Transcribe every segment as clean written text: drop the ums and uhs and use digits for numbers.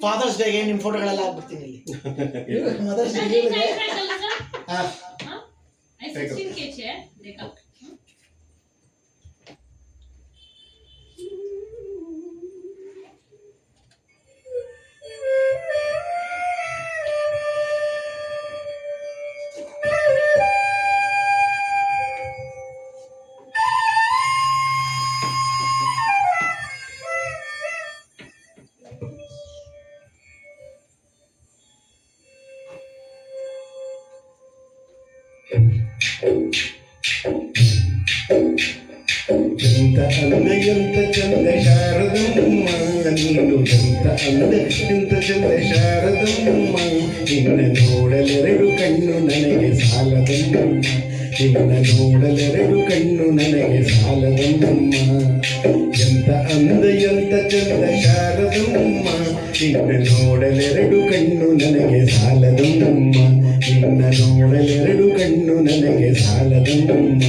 Fathers ಡೇಗೆ ನಿಮ್ಮ ಫೋಟೋಗಳೆಲ್ಲ ಹಾಕ್ಬಿಡ್ತೀನಿ ಇಲ್ಲಿ. ಮದರ್ಸ್ ಡೇ ಎಂತ ಅಂದ ಎಂತ ಚಂದ ಶಾರದಮ್ಮ ನೀನು ಎಂತ ಅಂದ ಎಂತ ಚಂದ ಶಾರದಮ್ಮ ನಿನ್ನ ನೋಡಲೆರಡು ಕಣ್ಣು ನನಗೆ ಸಾಲದಮ್ಮ ನಿನ್ನ ನೋಡಲೆರಡು ಕಣ್ಣು ನನಗೆ ಸಾಲದಮ್ಮ ಎಂತ ಅಂದ ಎಂತ ಚಂದ ಶಾರದಮ್ಮ ನಿನ್ನ ನೋಡಲೆರಡು ಕಣ್ಣು ನನಗೆ ಸಾಲದಮ್ಮ ನಿನ್ನ ನೋಡಲೆರಡು ಕಣ್ಣು ನನಗೆ ಸಾಲದಮ್ಮ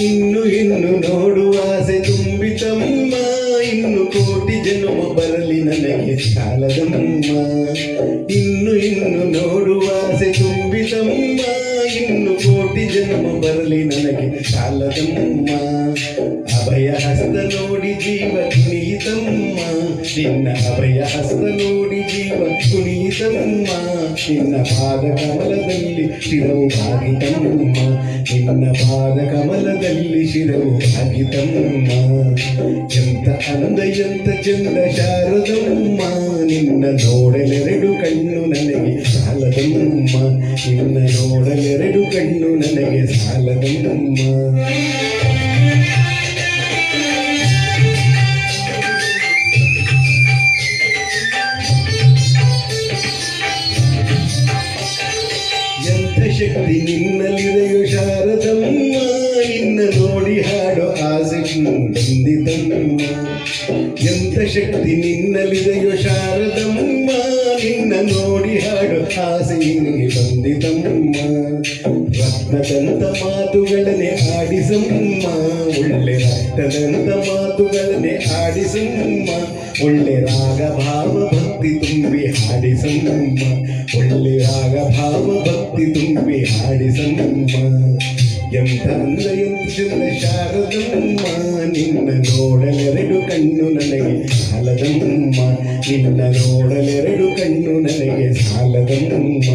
ಇನ್ನು ಇನ್ನು ನೋಡುವ ಆಸೆ ತುಂಬಿತಮ್ಮ ಇನ್ನು ಕೋಟಿ ಜನ್ಮ ಬರಲಿ ನನಗೆ ಸಾಲದಮ್ಮ ಇನ್ನು ಇನ್ನು ನೋಡುವ ಆಸೆ ತುಂಬಿತಮ್ಮ ಇನ್ನು ಕೋಟಿ ಜನ್ಮ ಬರಲಿ ನನಗೆ ಸಾಲದಮ್ಮ ಅಭಯ ಹಸ್ತ ನೋಡಿ ಜೀವ ಕುಣಿಯಿತಮ್ಮ ನಿನ್ನ ಅಭಯ ಹಸ್ತ ನೋಡಿ ಜೀವ ಕುಣಿಯಿತಮ್ಮ ನಿನ್ನ ಪಾದ ಕಮಲದಲ್ಲಿ ಶಿರವು ಭಾಗಿತಮ್ಮ ನಿನ್ನ ಪಾದ ಕಮಲದಲ್ಲಿ ಶಿರವು ಭಾಗಿತಮ್ಮ ಎಂತ ಅಂದ ಎಂತ ಚಂದ ಶಾರದಮ್ಮ ನಿನ್ನ ನೋಡಲೆರಡು ಕಣ್ಣು ನನಗೆ ಸಾಲದಮ್ಮ ನಿನ್ನ ನೋಡಲೆರಡು ಕಣ್ಣು ನನಗೆ ಸಾಲದಮ್ಮ ಶಕ್ತಿ ನಿನ್ನಲ್ಲಿದೆಯೋ ಶಾರದಮ್ಮ ನಿನ್ನ ನೋಡಿ ಹಾಡೋ ಆಸೆ ಬಂದಿತಮ್ಮ ಎಂತ ಶಕ್ತಿ ನಿನ್ನಲ್ಲಿದೆಯೋ ಶಾರದಮ್ಮ ನಿನ್ನ ನೋಡಿ ಹಾಡೋ ಆಸೆ ನಿನಗೆ ಬಂದಿತಮ್ಮ ರಕ್ತದಂತ ಮಾತುಗಳನ್ನೇ ಆಡಿಸಮ್ಮ ಒಳ್ಳೆ ರಕ್ತದಂತ ಮಾತುಗಳನ್ನೇ ಆಡಿಸಮ್ಮ ಒಳ್ಳೆ ರಾಗ ಭಾವ ಭಕ್ತಿ ತುಂಬಿ ಹಾಡಿಸಮ್ಮ ಒಳ್ಳೆ ರಾಗ ಭಾವ ಭಕ್ತಿ ತುಂಬಿ ಹಾಡಿಸಮ್ಮ ಎಂತ ಅಂದ ಎಂತ ಚಂದ ಶಾರದಮ್ಮ ನಿನ್ನ ನೋಡಲೆರಡು ಕಣ್ಣು ನನಗೆ ಸಾಲದಮ್ಮ ನಿನ್ನ ನೋಡಲೆರಡು ಕಣ್ಣು ನನಗೆ ಸಾಲದಮ್ಮ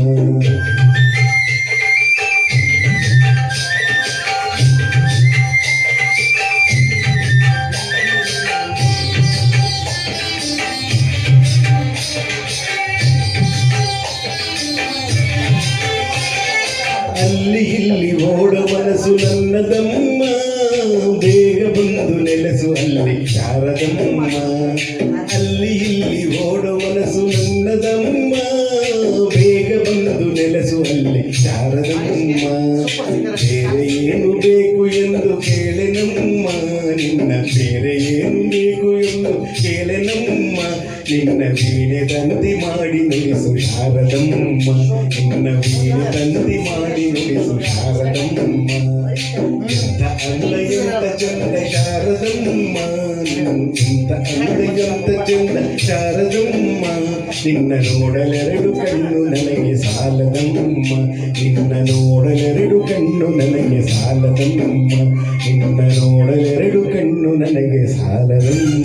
ಅಲ್ಲಿ ಇಲ್ಲಿ ಓಡ ಮನಸ್ಸು ನನ್ನದಮ್ಮ ಬೇಗ ಬಂದು ನೆಲೆಸು ಅಲ್ಲಿ ಶಾರದಮ್ಮ ಅಲ್ಲಿ ಇಲ್ಲಿ ಓಡ ಮನಸ್ಸು ನನ್ನದಮ್ಮ ಬೇಗ ಬಂದು ನೆಲೆಸು ಅಲ್ಲಿ ಶಾರದಮ್ಮ ಬೇರೆ ಏನು ಬೇಕು ಎಂದು ಕೇಳೆನಮ್ಮ ನಿನ್ನ ಬೇರೆ ಏನು ಬೇಕು ಎಂದು ಕೇಳೆನಮ್ಮ ನಿನ್ನ ವೀಣೆ ತಂತಿ ಮಾಡಿ ನುಡಿಸು ಶಾರದಮ್ಮ ನಿನ್ನ ವೀಣೆ ತಂತಿ ಮಾಡಿ ನುಡಿಸು ಶಾರದಮ್ಮ ಎಂತ ಅಂದ ಎಂತ ಚಂದ ಶಾರದಮ್ಮ ಎಂತ ಅಂದ ಎಂತ ಚಂದ ಶಾರದಮ್ಮ ನಿನ್ನ ನೋಡಲೆರಡು ಕಣ್ಣು ನನಗೆ ಸಾಲದಮ್ಮ ನಿನ್ನ ನೋಡಲೆರಡು ಕಣ್ಣು ನನಗೆ ಸಾಲದಮ್ಮ ನಿನ್ನ ನೋಡಲೆರಡು ಕಣ್ಣು ನನಗೆ ಸಾಲದಮ್ಮ